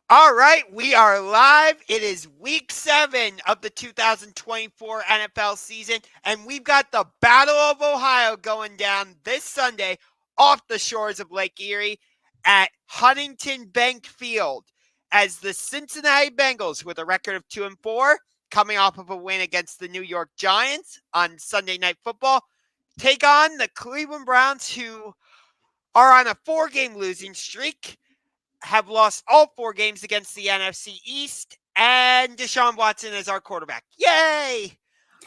All right, we are live. It is week 7 of the 2024 NFL season, and we've got the Battle of Ohio going down this Sunday off the shores of Lake Erie at Huntington Bank Field as the Cincinnati Bengals, with a record of 2-4, coming off of a win against the New York Giants on Sunday Night Football, take on the Cleveland Browns, who are on a 4-game losing streak, have lost all 4 games against the NFC East, and Deshaun Watson is our quarterback. Yay!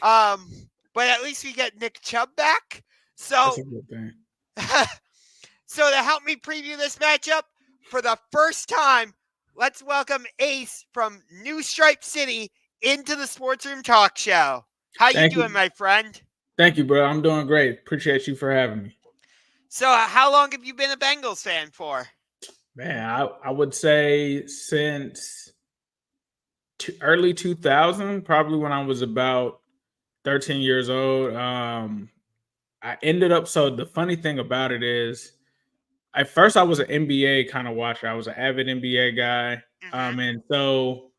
But at least we get Nick Chubb back. That's So, a good thing. so to help me preview this matchup, for the first time, let's welcome Ace from New Stripe City into the SportsRoom TalkShow. How you Thank doing, you. my friend? Thank you, bro. I'm doing great. Appreciate you for having me. So, how long have you been a Bengals fan for? Man, I would say since early 2000, probably when I was about 13 years old. I ended up, so the funny thing about it is, at first I was an NBA kind of watcher. I was an avid NBA guy. And so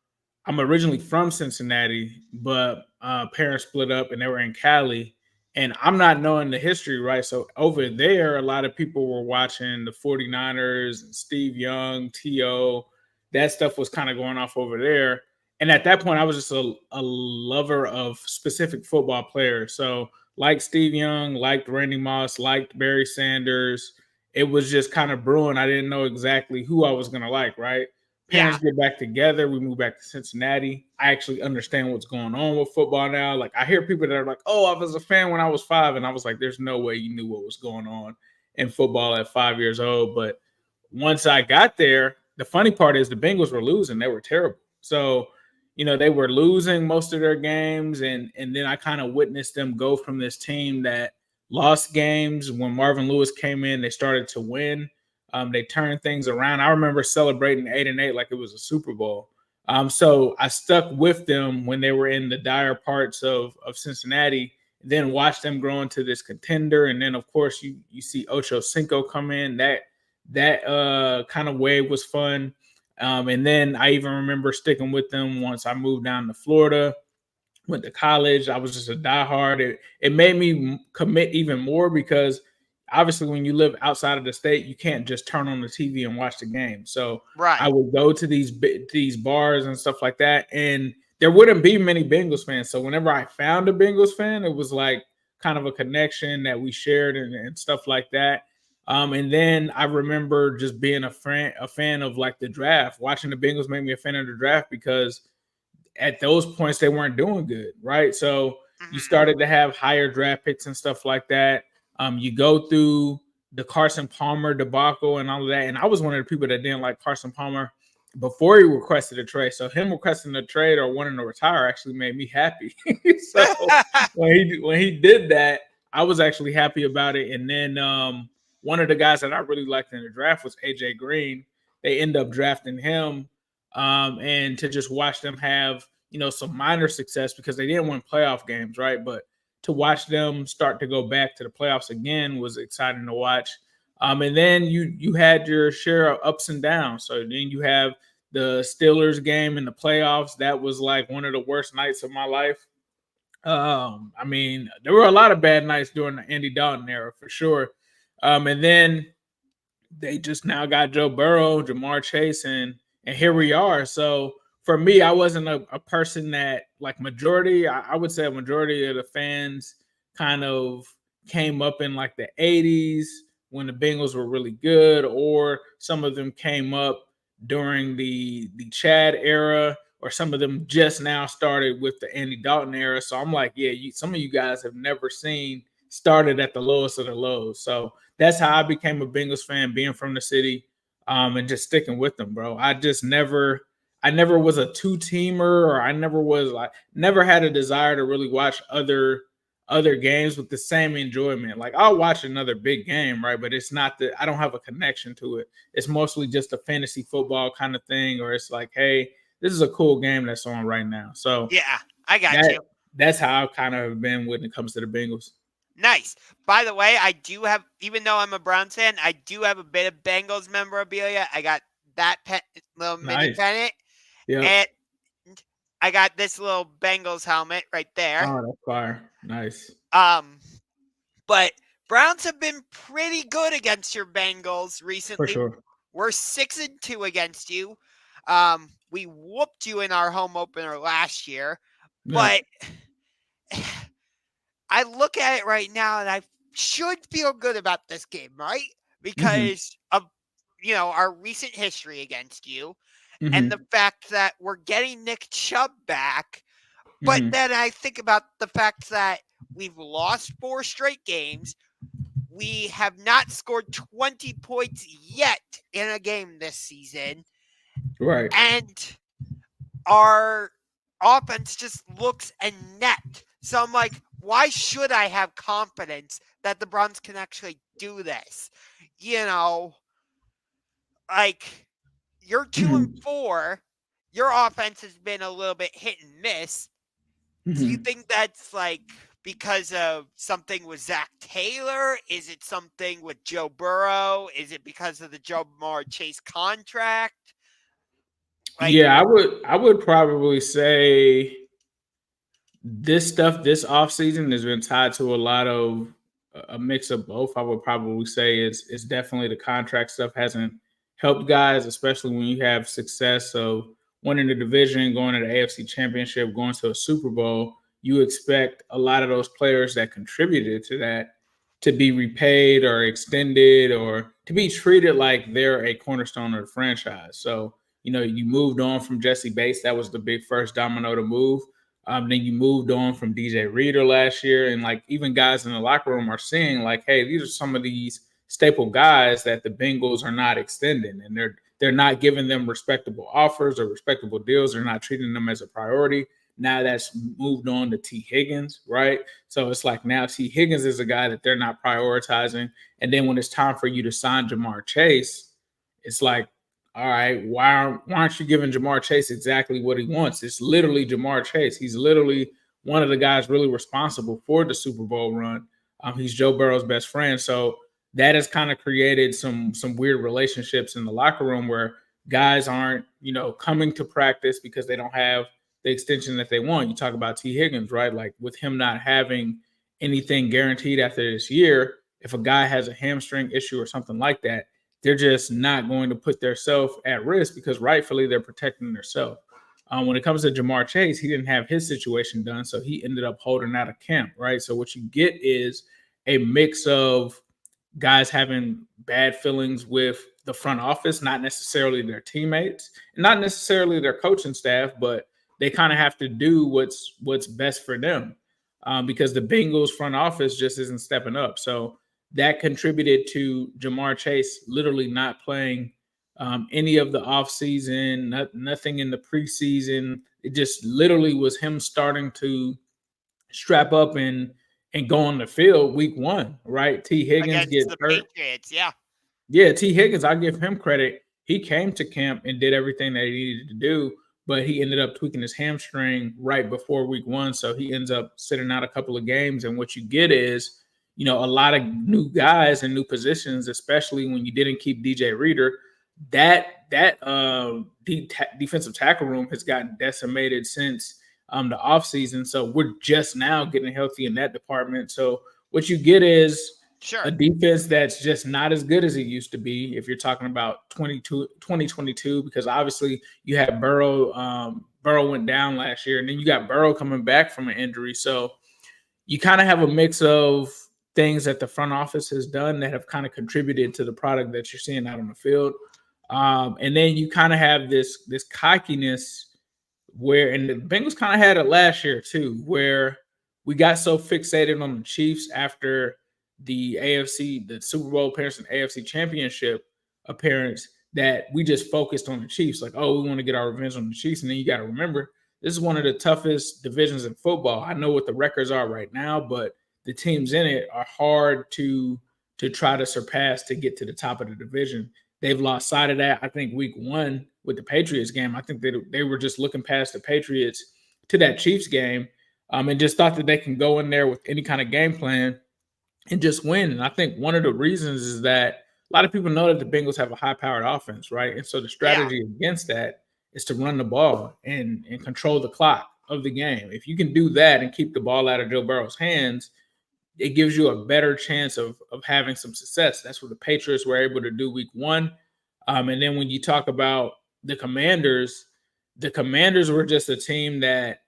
I'm originally from Cincinnati, but parents split up and they were in Cali. And I'm not knowing the history, right? So over there, a lot of people were watching the 49ers and Steve Young, T.O. That stuff was kind of going off over there. And at that point, I was just a lover of specific football players. So, like Steve Young, liked Randy Moss, liked Barry Sanders. It was just kind of brewing. I didn't know exactly who I was going to like, right? Yeah. Parents get back together. We move back to Cincinnati. I actually understand what's going on with football now. Like, I hear people that are like, oh, I was a fan when I was 5. And I was like, there's no way you knew what was going on in football at 5 years old. But once I got there, the funny part is the Bengals were losing. They were terrible. So, they were losing most of their games. And then I kind of witnessed them go from this team that lost games. When Marvin Lewis came in, they started to win. They turned things around. I remember celebrating 8-8 like it was a Super Bowl. So I stuck with them when they were in the dire parts of Cincinnati, then watched them grow into this contender. And then, of course, you see Ocho Cinco come in. That kind of wave was fun. And then I even remember sticking with them once I moved down to Florida, went to college. I was just a diehard. It made me commit even more because obviously when you live outside of the state, you can't just turn on the TV and watch the game. So I Right. would go to these bars and stuff like that, and there wouldn't be many Bengals fans. So whenever I found a Bengals fan, it was like kind of a connection that we shared and stuff like that. And then I remember just being a fan of like the draft. Watching the Bengals made me a fan of the draft because at those points they weren't doing good, right? So you started to have higher draft picks and stuff like that. You go through the Carson Palmer debacle and all of that. And I was one of the people that didn't like Carson Palmer before he requested a trade. So him requesting a trade or wanting to retire actually made me happy. So when he did that, I was actually happy about it. And then one of the guys that I really liked in the draft was AJ Green. They end up drafting him, and to just watch them have some minor success because they didn't win playoff games, right? But to watch them start to go back to the playoffs again was exciting to watch. And then you had your share of ups and downs. So then you have the Steelers game in the playoffs. That was like one of the worst nights of my life. I mean, there were a lot of bad nights during the Andy Dalton era for sure. And then they just now got Joe Burrow, Jamar Chase, and here we are. So for me, I wasn't a person that like majority. I would say a majority of the fans kind of came up in like the 80s when the Bengals were really good, or some of them came up during the Chad era, or some of them just now started with the Andy Dalton era. So I'm like, yeah, some of you guys have never seen started at the lowest of the lows. So that's how I became a Bengals fan, being from the city, and just sticking with them, bro. I never was a two-teamer, or I never had a desire to really watch other games with the same enjoyment. Like, I'll watch another big game, right? But it's not that I don't have a connection to it. It's mostly just a fantasy football kind of thing, or it's like, hey, this is a cool game that's on right now. So Yeah, I got that you. that's how I've kind of been when it comes to the Bengals. Nice. By the way, I do have, even though I'm a Browns fan, I do have a bit of Bengals memorabilia. I got that little mini Nice. pennant, Yep. and I got this little Bengals helmet right there. Oh, that's fire. Nice. But Browns have been pretty good against your Bengals For recently. sure. We're 6-2 against you. We whooped you in our home opener last year, Yeah. but I look at it right now and I should feel good about this game, right? Mm-hmm. Because of our recent history against you and the Mm-hmm. fact that we're getting Nick Chubb back. But Mm-hmm. then I think about the fact that we've lost 4 straight games. We have not scored 20 points yet in a game this season. Right. And our offense just looks inept. So I'm like, why should I have confidence that the Browns can actually do this? You know, like you're 2 and Mm-hmm. 4. Your offense has been a little bit hit and miss. Do you Mm-hmm. think that's like because of something with Zach Taylor? Is it something with Joe Burrow? Is it because of the Jamar Chase contract? Like, Yeah, I would probably say this stuff this offseason has been tied to a lot of a mix of both. I would probably say it's definitely the contract stuff hasn't helped guys, especially when you have success of winning the division, going to the AFC Championship, going to a Super Bowl. You expect a lot of those players that contributed to that to be repaid or extended or to be treated like they're a cornerstone of the franchise. So, you moved on from Jesse Bates. That was the big first domino to move. Then you moved on from DJ Reader last year, and like even guys in the locker room are seeing like, hey, these are some of these staple guys that the Bengals are not extending, and they're not giving them respectable offers or respectable deals. They're not treating them as a priority. Now that's moved on to T. Higgins, right? So it's like now T. Higgins is a guy that they're not prioritizing, and then when it's time for you to sign Jamar Chase, it's like, all right, why aren't you giving Jamar Chase exactly what he wants? It's literally Jamar Chase. He's literally one of the guys really responsible for the Super Bowl run. He's Joe Burrow's best friend. So that has kind of created some weird relationships in the locker room where guys aren't, coming to practice because they don't have the extension that they want. You talk about T. Higgins, right? Like with him not having anything guaranteed after this year, if a guy has a hamstring issue or something like that, they're just not going to put themselves at risk because rightfully they're protecting themselves. When it comes to Jamar Chase, he didn't have his situation done, so he ended up holding out of camp, right? So what you get is a mix of guys having bad feelings with the front office, not necessarily their teammates, not necessarily their coaching staff, but they kind of have to do what's best for them because the Bengals front office just isn't stepping up. So that contributed to Jamar Chase literally not playing any of the offseason, nothing in the preseason. It just literally was him starting to strap up and go on the field week 1, right? T. Higgins against gets the hurt. Patriots, yeah. Yeah, T. Higgins, I give him credit. He came to camp and did everything that he needed to do, but he ended up tweaking his hamstring right before week 1. So he ends up sitting out a couple of games. And what you get is, a lot of new guys and new positions, especially when you didn't keep DJ Reader. That defensive tackle room has gotten decimated since the offseason. So we're just now getting healthy in that department. So what you get is Sure. a defense that's just not as good as it used to be if you're talking about 2022, because obviously you had Burrow went down last year, and then you got Burrow coming back from an injury. So you kind of have a mix of things that the front office has done that have kind of contributed to the product that you're seeing out on the field. And then you kind of have this cockiness and the Bengals kind of had it last year too, where we got so fixated on the Chiefs after the Super Bowl appearance and AFC Championship appearance that we just focused on the Chiefs. Like, oh, we want to get our revenge on the Chiefs. And then you got to remember, this is one of the toughest divisions in football. I know what the records are right now, but the teams in it are hard to try to surpass to get to the top of the division. They've lost sight of that. I think week 1 with the Patriots game, I think they were just looking past the Patriots to that Chiefs game and just thought that they can go in there with any kind of game plan and just win. And I think one of the reasons is that, a lot of people know that the Bengals have a high-powered offense, right? And so the Yeah. strategy against that is to run the ball and control the clock of the game. If you can do that and keep the ball out of Joe Burrow's hands, it gives you a better chance of having some success. That's what the Patriots were able to do week one. And then when you talk about the Commanders were just a team that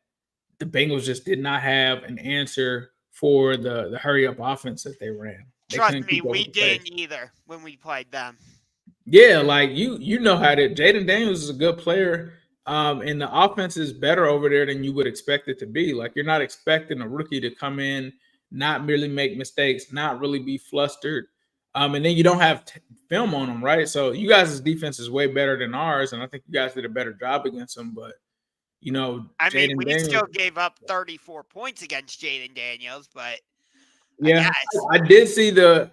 the Bengals just did not have an answer for the hurry up offense that they ran. They Trust couldn't me, keep up we with the pace. didn't either when we played them. Yeah, like you know how to. Jaden Daniels is a good player, and the offense is better over there than you would expect it to be. Like you're not expecting a rookie to come in, not really make mistakes, not really be flustered, and then you don't have film on them, right? So you guys' defense is way better than ours, and I think you guys did a better job against them. But I mean, Jaden we Daniels. still gave up 34 points against Jaden Daniels, but I Yeah, guess. I did see the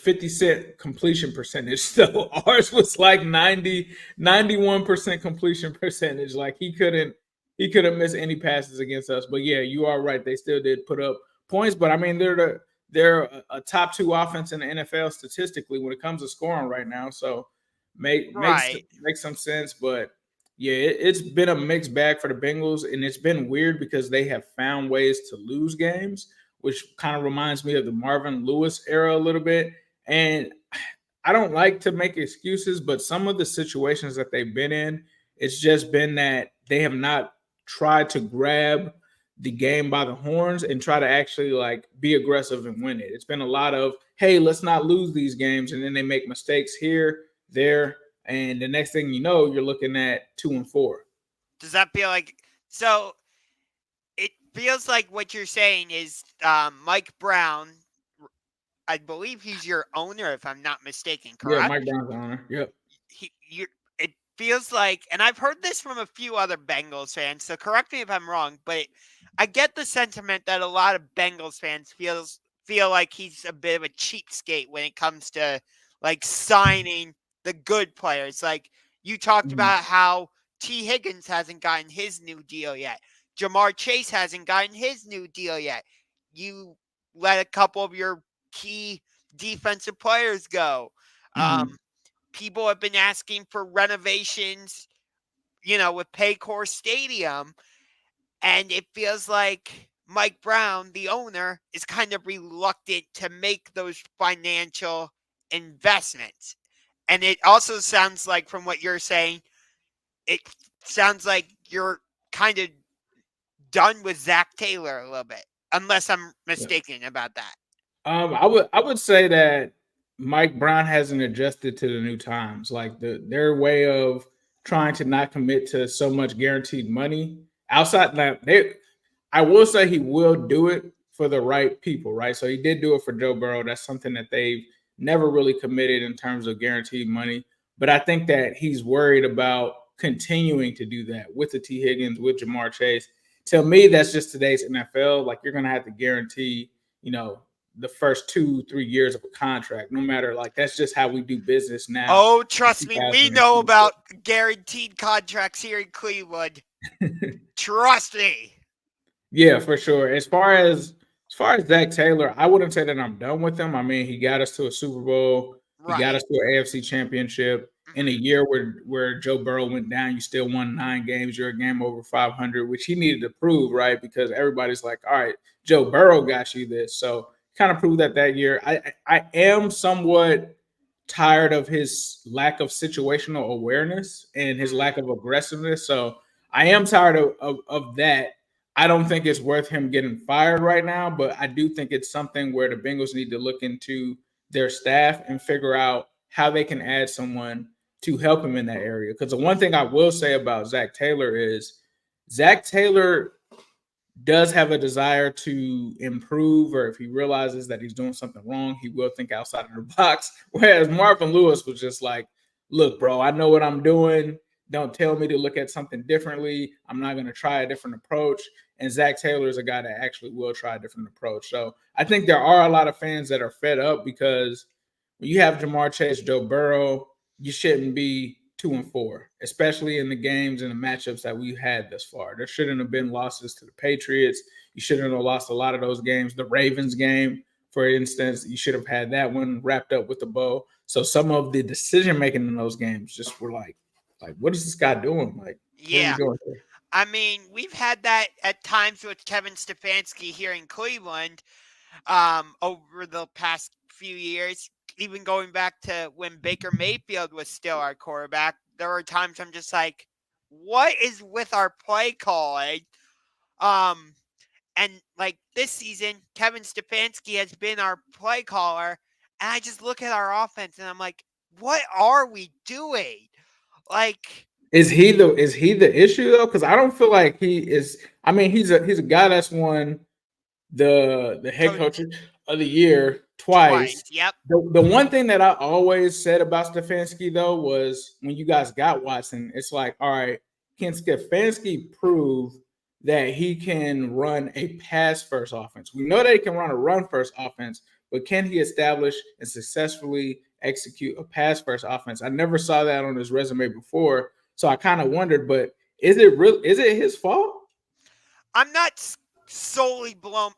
50 cent completion percentage. So ours was like 91% completion percentage. Like he couldn't miss any passes against us. But yeah, you are right. They still did put up points, but I mean they're a top two offense in the NFL statistically when it comes to scoring right now. So makes Right. makes some sense, but yeah, it's been a mixed bag for the Bengals, and it's been weird because they have found ways to lose games, which kind of reminds me of the Marvin Lewis era a little bit. And I don't like to make excuses, but some of the situations that they've been in, it's just been that they have not tried to grab the game by the horns and try to actually like be aggressive and win it. It's been a lot of, hey, let's not lose these games. And then they make mistakes here, there. And the next thing you know, you're looking at 2-4. Does that feel like so? It feels like what you're saying is Mike Brown. I believe he's your owner, if I'm not mistaken. Yeah, Correct? Mike Brown's honor. Yep. It feels like, and I've heard this from a few other Bengals fans, so correct me if I'm wrong, but I get the sentiment that a lot of Bengals fans feel like he's a bit of a cheapskate when it comes to like signing the good players. Like you talked Mhm. about how T. Higgins hasn't gotten his new deal yet. Jamar Chase hasn't gotten his new deal yet. You let a couple of your key defensive players go. Mhm. People have been asking for renovations, with Paycor Stadium. And it feels like Mike Brown, the owner, is kind of reluctant to make those financial investments. And it also sounds like, from what you're saying, it sounds like you're kind of done with Zach Taylor a little bit, unless I'm Yeah. mistaken about that. I would say that Mike Brown hasn't adjusted to the new times. Like their way of trying to not commit to so much guaranteed money outside that I will say he will do it for the right people, right? So he did do it for Joe Burrow. That's something that they've never really committed in terms of guaranteed money. But I think that he's worried about continuing to do that with the T. Higgins, with Jamar Chase. To me, that's just today's NFL. Like you're gonna have to guarantee, the first 2-3 years of a contract, no matter like that's just how we do business now Oh, in trust me, we know 2024. about guaranteed contracts here in Cleveland. Trust me. Yeah, for sure. As far as Zach Taylor, I wouldn't say that I'm done with him. I mean, he got us to a Super Bowl. He got Right. us to an AFC Championship. In a Hmm. year where Joe Burrow went down, you still won 9 games. You're a game over 500, which he needed to prove, right? Because everybody's like, all right, Joe Burrow got you this. So kind of proved that year. I am somewhat tired of his lack of situational awareness and his lack of aggressiveness. So I am tired of that. I don't think it's worth him getting fired right now, but I do think it's something where the Bengals need to look into their staff and figure out how they can add someone to help him in that area. Because the one thing I will say about Zach Taylor is Zach Taylor does have a desire to improve, or if he realizes that he's doing something wrong, he will think outside of the box. Whereas Marvin Lewis was just like, look, bro, I know what I'm doing. Don't tell me to look at something differently. I'm not going to try a different approach. And Zach Taylor is a guy that actually will try a different approach. So I think there are a lot of fans that are fed up because when you have Jamar Chase, Joe Burrow, you shouldn't be 2-4, especially in the games and the matchups that we've had thus far. There shouldn't have been losses to the Patriots. You shouldn't have lost a lot of those games. The Ravens game, for instance, you should have had that one wrapped up with a bow. So some of the decision making in those games just were like, what is this guy doing? Like, what are we Yeah. doing here? I mean, we've had that at times with Kevin Stefanski here in Cleveland over the past few years, even going back to when Baker Mayfield was still our quarterback. There were times I'm just like, what is with our play calling? Um, and like this season, Kevin Stefanski has been our play caller, and I just look at our offense and I'm like, what are we doing? Like, Is he the issue though? Because I don't feel like he is. I mean, he's a guy that's won the head coach coach of the year twice. twice. Yep. The one thing that I always said about Stefanski though was when you guys got Watson, it's like, all right, can Stefanski prove that he can run a pass first offense? We know that he can run a run first offense, but can he establish and successfully execute a pass first offense? I never saw that on his resume before, so I kind of wondered. But is it real? Is it his fault? I'm not solely blown.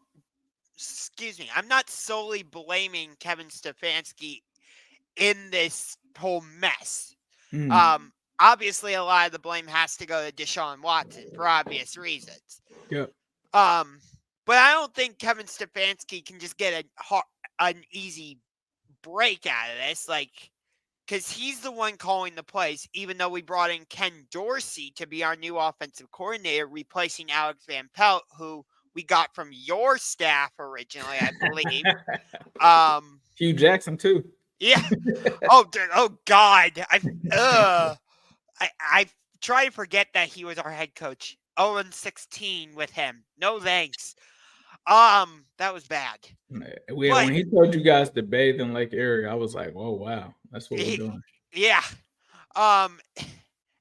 Excuse me. I'm not solely blaming Kevin Stefanski in this whole mess. Mm, Um, Obviously, a lot of the blame has to go to Deshaun Watson for obvious reasons. yeah. Um, but I don't think Kevin Stefanski can just get an easy break out of this, like, because he's the one calling the plays. Even though we brought in Ken Dorsey to be our new offensive coordinator, replacing Alex Van Pelt, who we got from your staff originally, I believe. Hugh Jackson too. Yeah. Oh God. I try to forget that he was our head coach. 0-16 with him. No thanks. That was bad. Yeah, But when he told you guys to bathe in Lake Erie, I was like, "Oh wow, that's what we're doing." yeah. Um,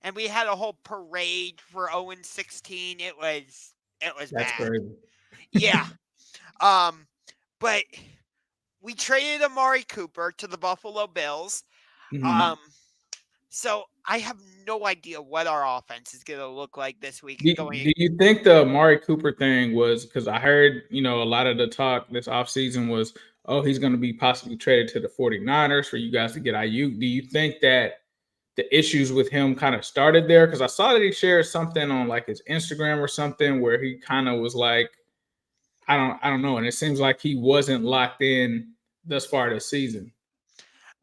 and we had a whole parade for 0-16. It was That's bad. crazy. Yeah. Um, but we traded Amari Cooper to the Buffalo Bills. Mhm. Um, so I have no idea what our offense is going to look like this week Do you think the Amari Cooper thing was because I heard, a lot of the talk this offseason was, oh, he's going to be possibly traded to the 49ers for you guys to get IU. Do you think that the issues with him kind of started there? Because I saw that he shared something on like his Instagram or something where he kind of was like, I don't know. And it seems like he wasn't locked in thus far this season.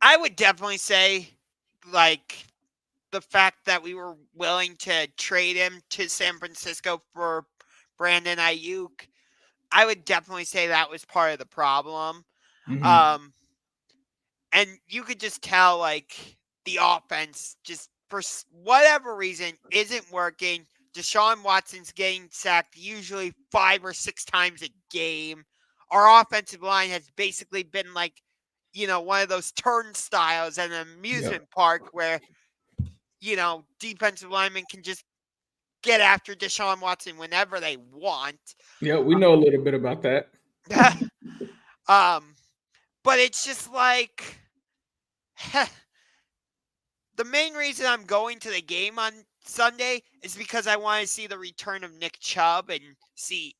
I would definitely say, like, the fact that we were willing to trade him to San Francisco for Brandon Ayuk, I would definitely say that was part of the problem. Mm-hmm. Um, and you could just tell, like, the offense just for whatever reason isn't working. Deshaun Watson's getting sacked usually 5 or 6 times a game. Our offensive line has basically been like, one of those turnstiles at an Yeah. amusement park where, defensive linemen can just get after Deshaun Watson whenever they want. Yeah, we know a little bit about that. um, but it's just like the main reason I'm going to the game on Sunday is because I want to see the return of Nick Chubb and see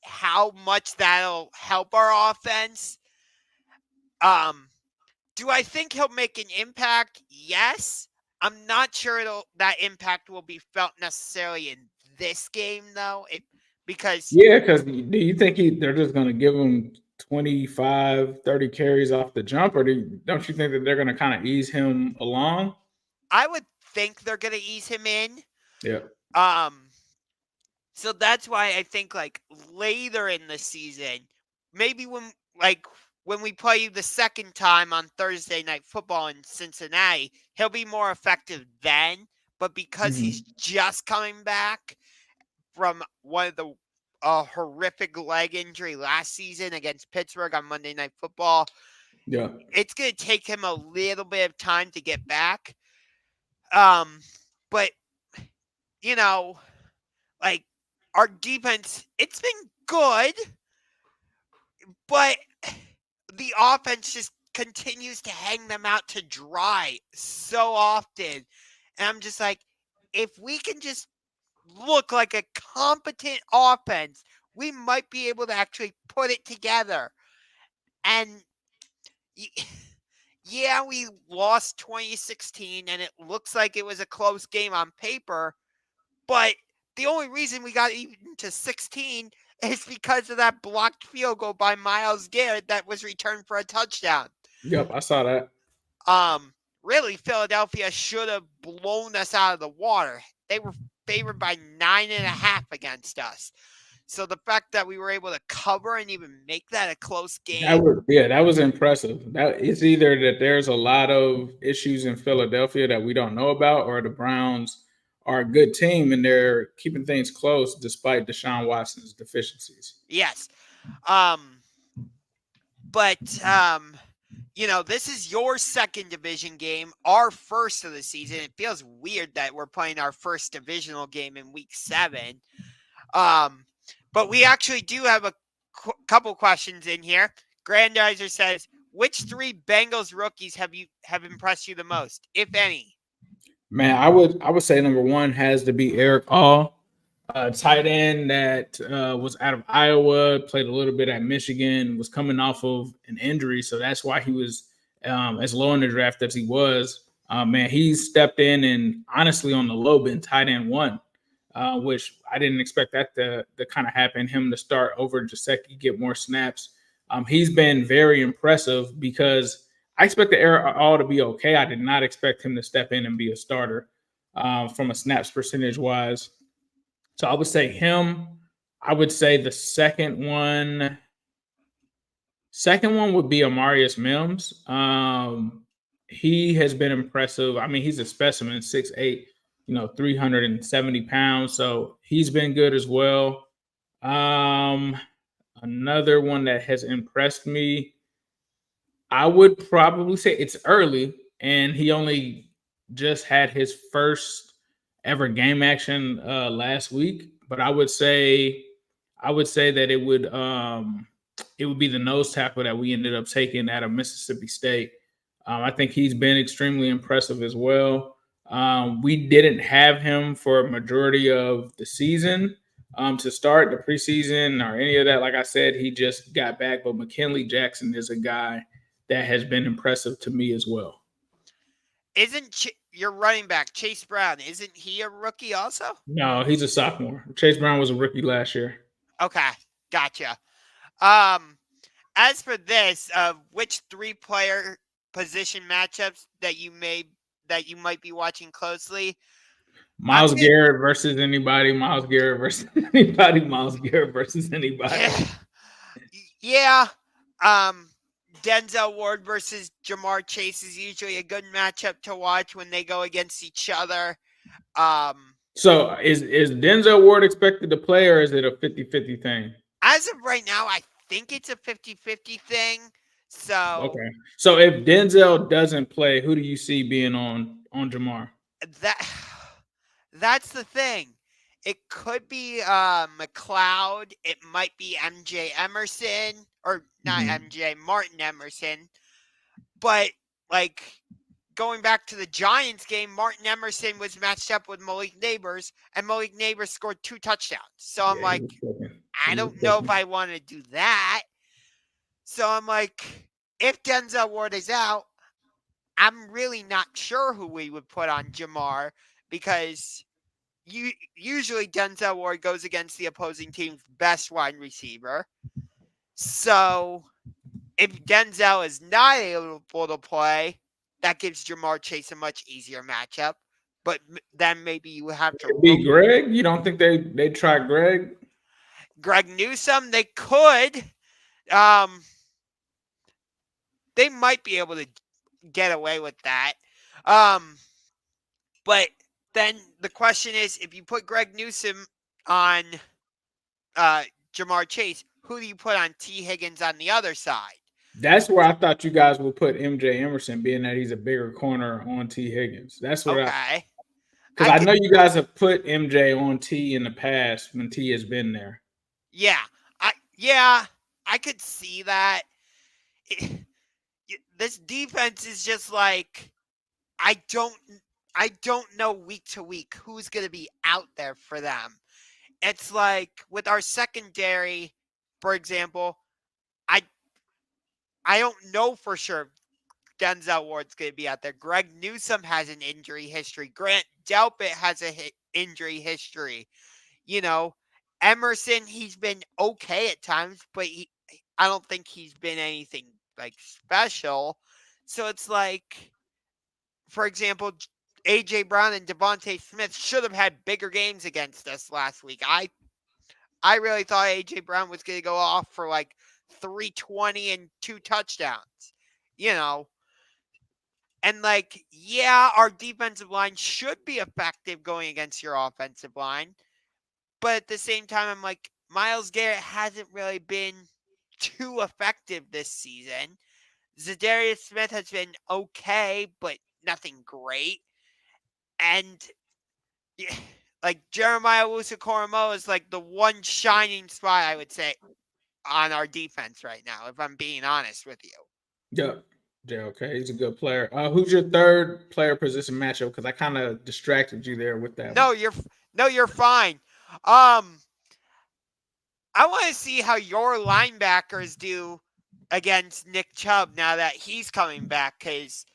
how much that'll help our offense. Um, do I think he'll make an impact? Yes. I'm not sure that impact will be felt necessarily in this game, though, because Yeah, because do you think they're just going to give him 25, 30 carries off the jump, or don't you think that they're going to kind of ease him along? I would think they're going to ease him in. Yeah. Um, So that's why I think like later in the season, maybe when we play the second time on Thursday Night Football in Cincinnati, he'll be more effective then. But because he's Hmm. just coming back from one of the horrific leg injury last season against Pittsburgh on Monday Night Football, Yeah. it's going to take him a little bit of time to get back. But you know, like our defense, it's been good, but the offense just continues to hang them out to dry so often. And I'm just like, if we can just look like a competent offense, we might be able to actually put it together. And yeah, we lost 2016, and it looks like it was a close game on paper, but the only reason we got even to 16 is because of that blocked field goal by Myles Garrett that was returned for a touchdown. Yep, I saw that. Really, Philadelphia should have blown us out of the water. They were favored by 9.5 against us. So the fact that we were able to cover and even make that a close game. That was impressive. That it's either that there's a lot of issues in Philadelphia that we don't know about, or the Browns are a good team and they're keeping things close despite Deshaun Watson's deficiencies. Yes. But this is your second division game, our first of the season. It feels weird that we're playing our first divisional game in week 7. But we actually do have a couple questions in here. Grandizer says, which 3 Bengals rookies have impressed you the most, if any? Man, I would say number one has to be Eric Hall, tight end that was out of Iowa, played a little bit at Michigan, was coming off of an injury, so that's why he was as low in the draft as he was. Man, he stepped in and honestly on the low been tight end 1, which I didn't expect that to kind of happen. Him to start over Gesicki, get more snaps. He's been very impressive because I expected Eric All to be okay. I did not expect him to step in and be a starter from a snaps percentage wise. So I would say him. I would say the second one would be Amarius Mims. He has been impressive. I mean, he's a specimen, 6'8", 370 pounds. So he's been good as well. Another one that has impressed me, I would probably say it's early, and he only just had his first ever game action last week. But I would say that it would be the nose tackle that we ended up taking out of Mississippi State. I think he's been extremely impressive as well. We didn't have him for a majority of the season to start the preseason or any of that. Like I said, he just got back. But McKinley Jackson is a guy that has been impressive to me as well. Isn't your running back, Chase Brown, isn't he a rookie also? No, he's a sophomore. Chase Brown was a rookie last year. Okay, gotcha. As for this, which 3-player position matchups that you might be watching closely? Myles Garrett versus anybody. Myles Garrett versus anybody. Myles Garrett versus anybody. Yeah. Denzel Ward versus Jamar Chase is usually a good matchup to watch when they go against each other. So is Denzel Ward expected to play, or is it a 50-50 thing? As of right now, I think it's a 50-50 thing. So okay. So if Denzel doesn't play, who do you see being on Jamar? That's the thing. It could be McLeod. It might be MJ Emerson, or not MJ, Martin Emerson. But like going back to the Giants game, Martin Emerson was matched up with Malik Neighbors, and Malik Neighbors scored 2 touchdowns. So I'm like, I don't know if I want to do that. So I'm like, if Denzel Ward is out, I'm really not sure who we would put on Jamar, because usually Denzel Ward goes against the opposing team's best wide receiver. So if Denzel is not able to play, that gives Jamar Chase a much easier matchup. But then maybe you have to be Greg. You don't think they try Greg? Greg Newsome? They could. They might be able to get away with that. But then the question is, if you put Greg Newsome on Jamar Chase, who do you put on T. Higgins on the other side? That's where I thought you guys would put MJ Emerson, being that he's a bigger corner, on T. Higgins. That's what because I know you guys have put MJ on T in the past when T has been there. Yeah, I could see that. This defense is just like, I don't know week to week who's going to be out there for them. It's like with our secondary, for example, I don't know for sure if Denzel Ward's going to be out there. Greg Newsome has an injury history. Grant Delpit has a injury history. You know, Emerson, he's been okay at times, but I don't think he's been anything like special. So it's like, for example, AJ Brown and Devontae Smith should have had bigger games against us last week. I really thought AJ Brown was going to go off for like 320 and 2 touchdowns. You know, and like, yeah, our defensive line should be effective going against your offensive line. But at the same time, I'm like, Myles Garrett hasn't really been too effective this season. Zadarius Smith has been okay, but nothing great. And like Jeremiah Wusu-Koramoah is like the one shining spot, I would say, on our defense right now, if I'm being honest with you. Yep. Yeah, okay. He's a good player. Who's your third player position matchup? Because I kind of distracted you there with that one. You're fine. I want to see how your linebackers do against Nick Chubb now that he's coming back, because,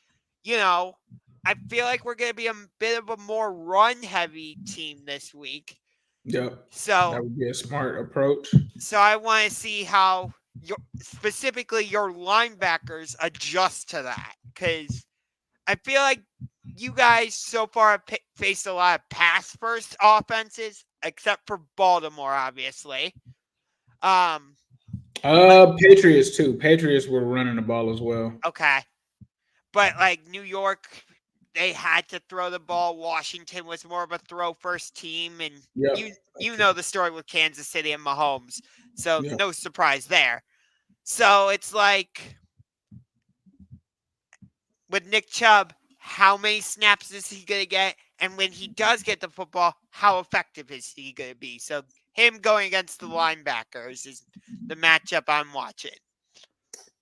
I feel like we're going to be a bit of a more run-heavy team this week. Yep. So That would be a smart approach. So I want to see how specifically your linebackers adjust to that, because I feel like you guys so far have faced a lot of pass-first offenses, except for Baltimore, obviously. Patriots too. Patriots were running the ball as well. Okay. But like New York, they had to throw the ball. Washington was more of a throw-first team, and you know the story with Kansas City and Mahomes. So no surprise there. So it's like, with Nick Chubb, how many snaps is he going to get? And when he does get the football, how effective is he going to be? So him going against the linebackers is the matchup I'm watching.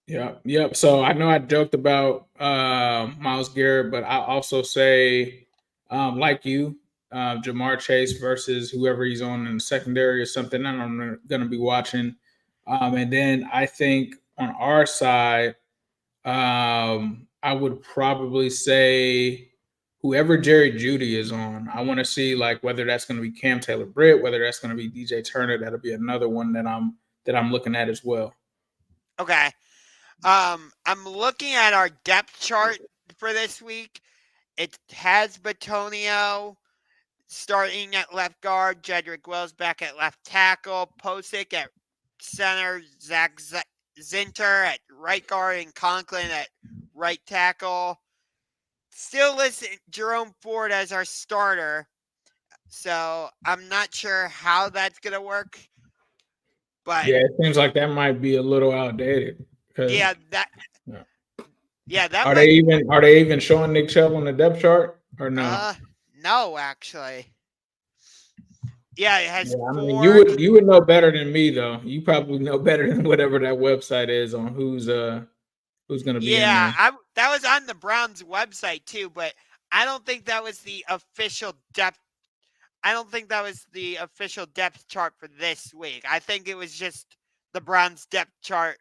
Yep. So I know I joked about Myles Garrett, but I also say, like you, Jamar Chase versus whoever he's on in the secondary or something that I'm going to be watching. And then I think on our side, I would probably say whoever Jerry Jeudy is on. I want to see like whether that's going to be Cam Taylor-Britt, whether that's going to be DJ Turner. That'll be another one that I'm looking at as well. Okay. I'm looking at our depth chart for this week. It has Batonio starting at left guard, Jedrick Wills back at left tackle, Posick at center, Zach Zinter at right guard, and Conklin at right tackle. Still listing Jerome Ford as our starter, so I'm not sure how that's going to work. But yeah, it seems like that might be a little outdated. That are they even showing Nick Chubb on the depth chart or no? No, actually. Yeah, it has I Ford. mean, you would know better than me though. You probably know better than whatever that website is on who's going to be in there. That was on the Browns website too, but I don't think that was the official depth. I don't think that was the official depth chart for this week. I think it was just the Browns depth chart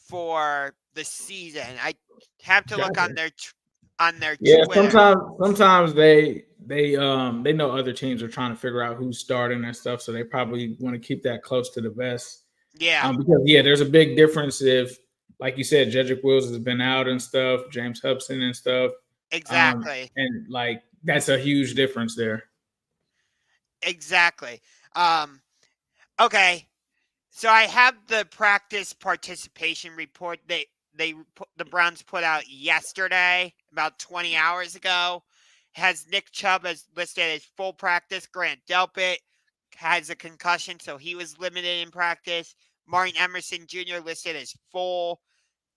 for the season. I have to look on their yeah. Twitter. Sometimes they know other teams are trying to figure out who's starting and stuff, so they probably want to keep that close to the vest. Yeah. Because there's a big difference if, like you said, Jedrick Wills has been out and stuff, James Hudson and stuff. Exactly. And like that's a huge difference there. Exactly. Okay. So I have the practice participation report the Browns put out yesterday, about 20 hours ago. Has Nick Chubb as listed as full practice. Grant Delpit has a concussion, so he was limited in practice. Martin Emerson Jr. listed as full.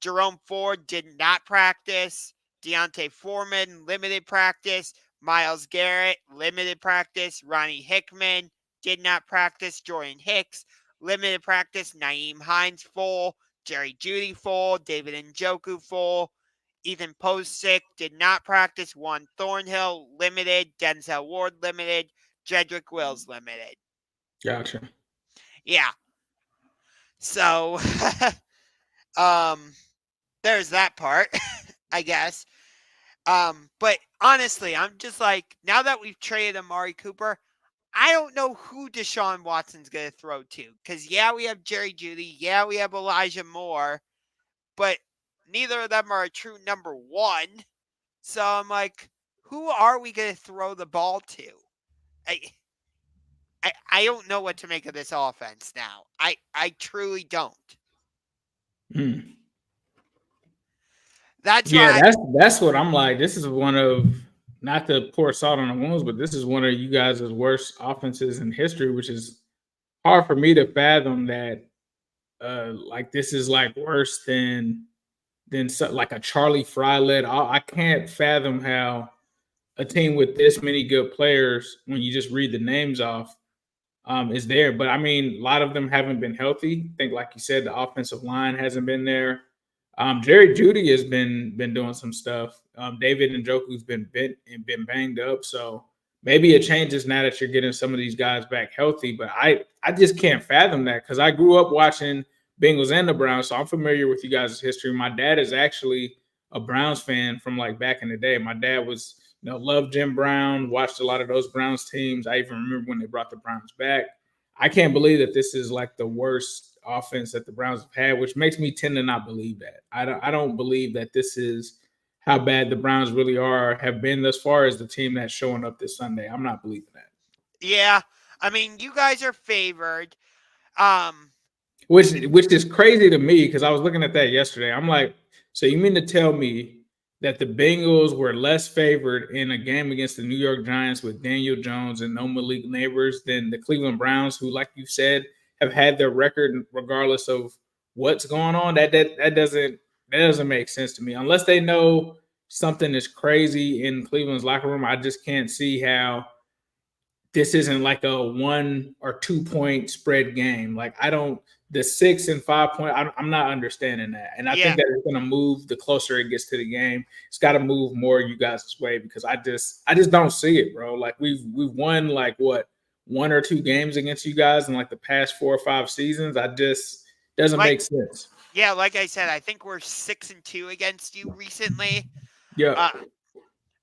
Jerome Ford did not practice. Deontay Foreman, limited practice. Myles Garrett, limited practice. Ronnie Hickman did not practice. Jordan Hicks, limited practice. Nyheim Hines, full. Jerry Jeudy, full. David Njoku, full. Ethan Posick did not practice. Juan Thornhill, limited. Denzel Ward, limited. Jedrick Wills, limited. Gotcha. Yeah. So, um, there's that part, I guess. But honestly, I'm just like, now that we've traded Amari Cooper, I don't know who Deshaun Watson's going to throw to. Because, yeah, we have Jerry Jeudy. Yeah, we have Elijah Moore. But neither of them are a true number one. So I'm like, who are we going to throw the ball to? I, I don't know what to make of this offense now. I truly don't. Hmm. That's Yeah, why that's what I'm like. This is one of, not to pour salt on the wounds, but this is one of you guys' worst offenses in history, which is hard for me to fathom that. Like this is like worse than like a Charlie Fry led. I can't fathom how a team with this many good players, when you just read the names off, is there. But I mean, a lot of them haven't been healthy. I think, like you said, the offensive line hasn't been there. Jerry Jeudy has been doing some stuff. David Njoku's been bent and been banged up. So maybe it changes now that you're getting some of these guys back healthy. But I just can't fathom that, because I grew up watching Bengals and the Browns, so I'm familiar with you guys' history. My dad is actually a Browns fan from like back in the day. My dad was, loved Jim Brown, watched a lot of those Browns teams. I even remember when they brought the Browns back. I can't believe that this is like the worst offense that the Browns have had, which makes me tend to not believe that. I don't believe that this is how bad the Browns really have been thus far as the team that's showing up this Sunday. I'm not believing that. yeah. I mean, you guys are favored. Um, Which is crazy to me, because I was looking at that yesterday. I'm like, so you mean to tell me that the Bengals were less favored in a game against the New York Giants with Daniel Jones and no Malik Neighbors than the Cleveland Browns, who, like you said, have had their record regardless of what's going on? That doesn't make sense to me. Unless they know something is crazy in Cleveland's locker room, I just can't see how this isn't like a 1 or 2 point spread game. Like, I don't, the 6 and 5 point, I'm not understanding that. And I think yeah, that it's going to move the closer it gets to the game. It's got to move more you guys' way, because I just don't see it, bro. Like, we've won like what, 1 or 2 games against you guys in like the past 4 or 5 seasons. I just doesn't like make sense. yeah, like I said, I think we're 6-2 against you recently. Yep. Uh,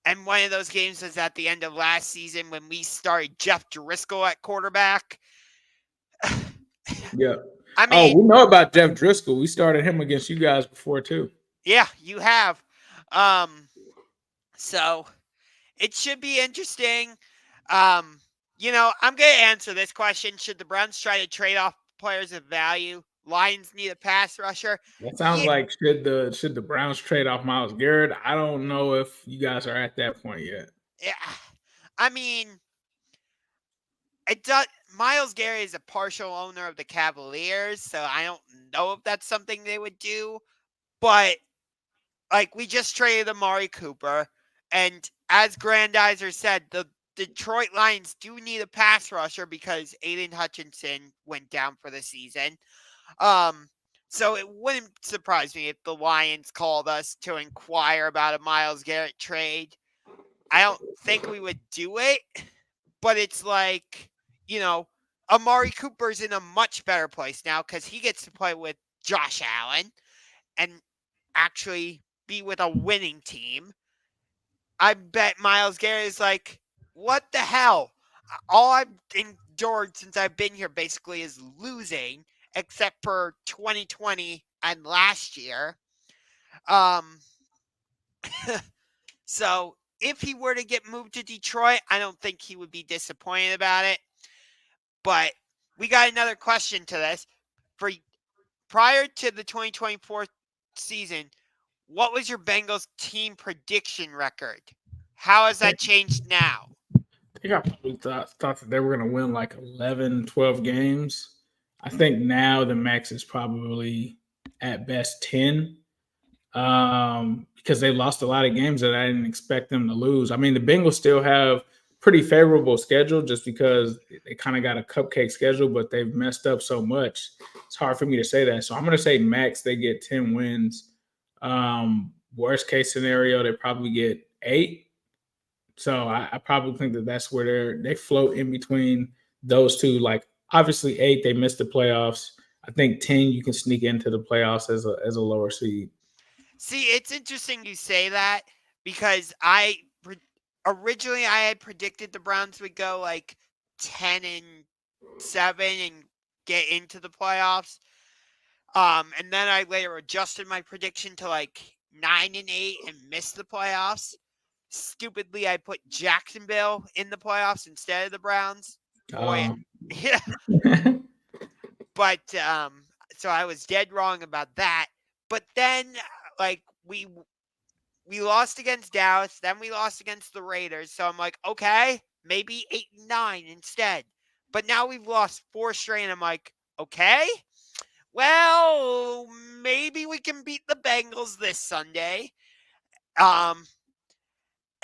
and one of those games was at the end of last season when we started Jeff Driscoll at quarterback. Yep. I Oh, mean, we know about Jeff Driscoll. We started him against you guys before too. yeah, you have. Um, so it should be interesting. Um, I'm going to answer this question. Should the Browns try to trade off players of value? Lions need a pass rusher. That sounds Yeah, like, should the Browns trade off Myles Garrett? I don't know if you guys are at that point yet. yeah. I mean, it does. Miles Garrett is a partial owner of the Cavaliers, so I don't know if that's something they would do. But like, we just traded Amari Cooper, and as Grandizer said, the Detroit Lions do need a pass rusher because Aiden Hutchinson went down for the season. Um, so it wouldn't surprise me if the Lions called us to inquire about a Miles Garrett trade. I don't think we would do it, but it's like, you know, Amari Cooper's in a much better place now because he gets to play with Josh Allen and actually be with a winning team. I bet Miles Garrett is like, what the hell? All I've endured since I've been here basically is losing, except for 2020 and last year. Um, so if he were to get moved to Detroit, I don't think he would be disappointed about it. But we got another question to this. For prior to the 2024 season, what was your Bengals team prediction record? How has that changed now? I think I probably thought that they were going to win like 11, 12 games. I think now the max is probably at best 10, because they lost a lot of games that I didn't expect them to lose. I mean, the Bengals still have pretty favorable schedule just because they kind of got a cupcake schedule, but they've messed up so much. It's hard for me to say that. So I'm going to say max they get 10 wins. Worst case scenario, they probably get 8. So I probably think that that's where they float in between those two. Like, obviously 8, they missed the playoffs. I think 10 you can sneak into the playoffs as a lower seed. See, it's interesting you say that because originally I had predicted the Browns would go like 10-7 and get into the playoffs. And then I later adjusted my prediction to like 9-8 and missed the playoffs. Stupidly, I put Jacksonville in the playoffs instead of the Browns. Boy, yeah. But so I was dead wrong about that. But then, like we lost against Dallas, then we lost against the Raiders. So I'm like, okay, maybe 8-9 instead. But now we've lost 4 straight. And I'm like, okay, well, maybe we can beat the Bengals this Sunday.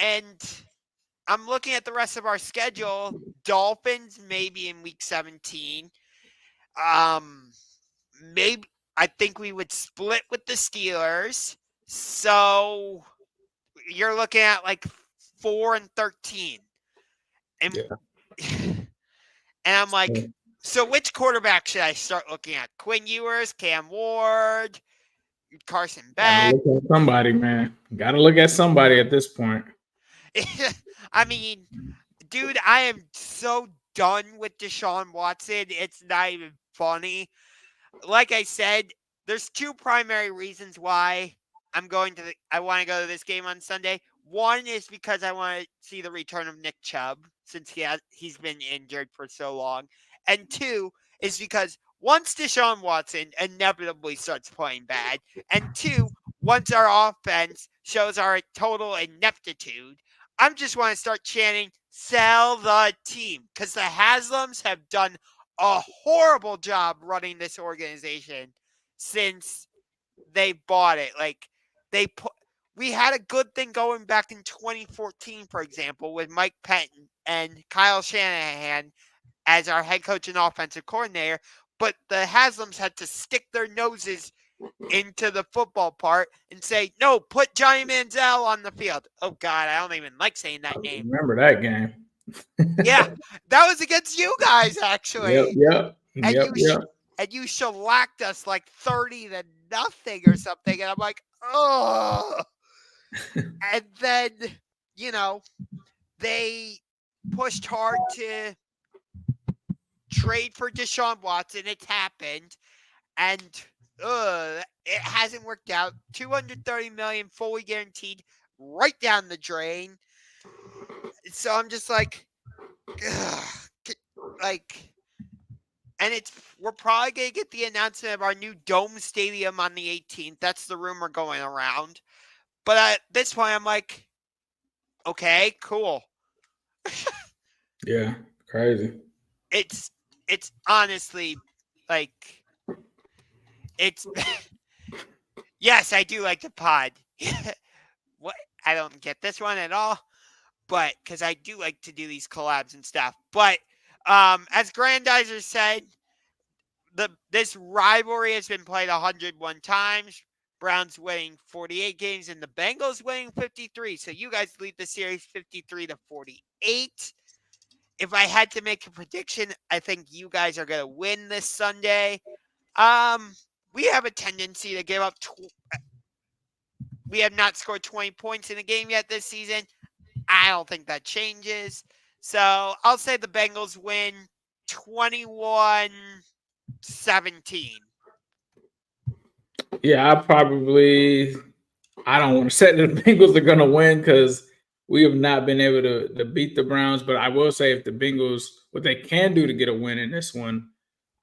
And I'm looking at the rest of our schedule. Dolphins maybe in week 17. Maybe I think we would split with the Steelers. So you're looking at like 4-13. And and I'm like, so which quarterback should I start looking at? Quinn Ewers, Cam Ward, Carson Beck? Gotta look at somebody, man. Gotta look at somebody at this point. I mean, dude, I am so done with Deshaun Watson. It's not even funny. Like I said, there's 2 primary reasons why I want to go to this game on Sunday. One is because I want to see the return of Nick Chubb since he's been injured for so long. And 2 is because once Deshaun Watson inevitably starts playing bad, and 2, once our offense shows our total ineptitude, I just want to start chanting, sell the team, because the Haslams have done a horrible job running this organization since they bought it. Like we had a good thing going back in 2014, for example, with Mike Penton and Kyle Shanahan as our head coach and offensive coordinator. But the Haslams had to stick their noses into the football part and say, no, put Johnny Manziel on the field. Oh, God, I don't even like saying that name. Remember that game. Yeah, that was against you guys, actually. Yep. And you shellacked us like 30-0 or something. And I'm like, oh. And then, they pushed hard to trade for Deshaun Watson. It's happened. And it hasn't worked out. $230 million fully guaranteed right down the drain. So I'm just like, and we're probably gonna get the announcement of our new dome stadium on the 18th. That's the rumor going around. But at this point, I'm like, okay, cool. Yeah, crazy. It's honestly like it's. Yes, I do like the pod. What? I don't get this one at all, but because I do like to do these collabs and stuff. But as Grandizer said, this rivalry has been played 101 times. Browns winning 48 games and the Bengals winning 53. So you guys lead the series 53-48. If I had to make a prediction, I think you guys are going to win this Sunday. We have a tendency to give up. We have not scored 20 points in a game yet this season. I don't think that changes. So I'll say the Bengals win 21-17. Yeah, I don't want to say that the Bengals are going to win because we have not been able to beat the Browns. But I will say if the Bengals, what they can do to get a win in this one,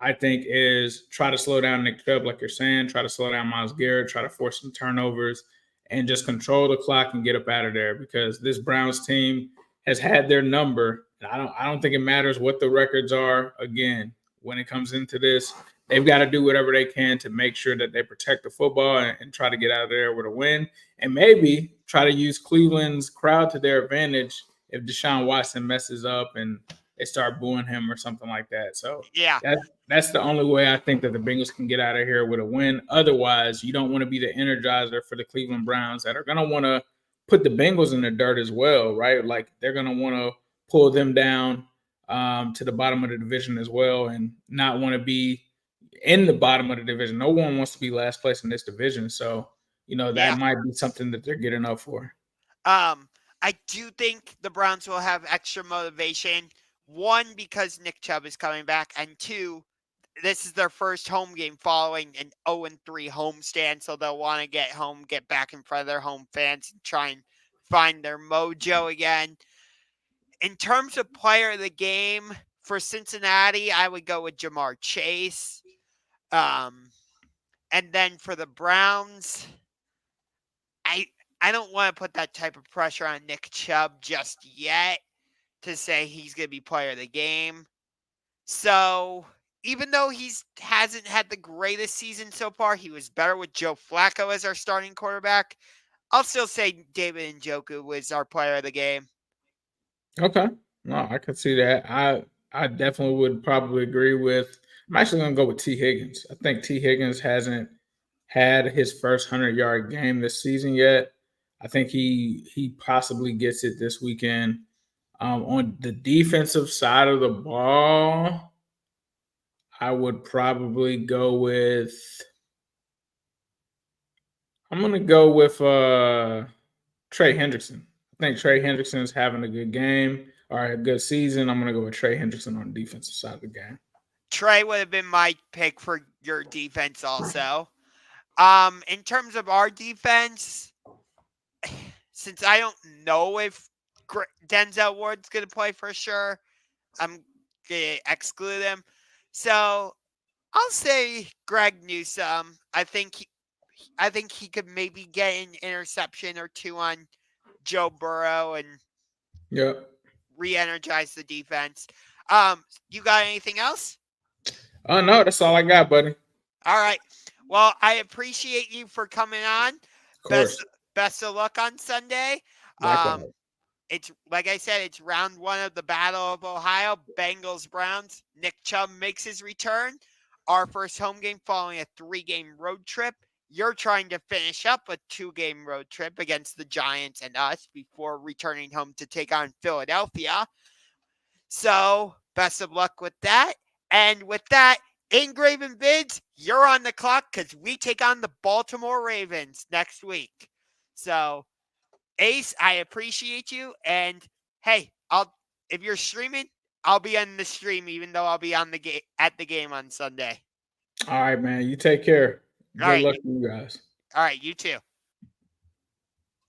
I think is try to slow down Nick Chubb, like you're saying, try to slow down Myles Garrett, try to force some turnovers, and just control the clock and get up out of there because this Browns team has had their number. I don't think it matters what the records are. Again, when it comes into this, they've got to do whatever they can to make sure that they protect the football and try to get out of there with a win, and maybe try to use Cleveland's crowd to their advantage if Deshaun Watson messes up and they start booing him or something like that. So yeah, that's the only way I think that the Bengals can get out of here with a win. Otherwise, you don't want to be the energizer for the Cleveland Browns that are going to want to put the Bengals in the dirt as well, right? Like they're going to want to pull them down to the bottom of the division as well and not want to be in the bottom of the division. No one wants to be last place in this division. So, that Yeah. might be something that they're getting up for. I do think the Browns will have extra motivation. One, because Nick Chubb is coming back, and two, this is their first home game following an 0-3 homestand, so they'll want to get home, get back in front of their home fans, and try and find their mojo again. In terms of player of the game for Cincinnati, I would go with Jamar Chase. And then for the Browns, I I don't want to put that type of pressure on Nick Chubb just yet to say he's going to be player of the game. So even though he hasn't had the greatest season so far, he was better with Joe Flacco as our starting quarterback. I'll still say David Njoku was our player of the game. Okay. No, I could see that. I definitely would probably agree with. I'm actually going to go with T. Higgins. I think T. Higgins hasn't had his first 100-yard game this season yet. I think he possibly gets it this weekend. On the defensive side of the ball, I would probably go with. I'm going to go with Trey Hendrickson. I think Trey Hendrickson is having a good game or a good season. I'm going to go with Trey Hendrickson on the defensive side of the game. Trey would have been my pick for your defense also. In terms of our defense, since I don't know if Denzel Ward's going to play for sure, I'm going to exclude him. So I'll say Greg Newsome. I think he could maybe get an interception or two on Joe Burrow and re-energize the defense. You got anything else? Oh, no, that's all I got, buddy. All right. Well, I appreciate you for coming on. Of course. Best of luck on Sunday. Likewise. It's like I said, it's round one of the Battle of Ohio. Bengals Browns. Nick Chubb makes his return. Our first home game following a 3-game road trip. You're trying to finish up a 2-game road trip against the Giants and us before returning home to take on Philadelphia. So, best of luck with that. And with that, Ingraven Vids, you're on the clock because we take on the Baltimore Ravens next week. So, Ace, I appreciate you. And hey, if you're streaming, I'll be on the stream, even though I'll be on at the game on Sunday. All right, man. You take care. Good luck to you guys. All right, you too.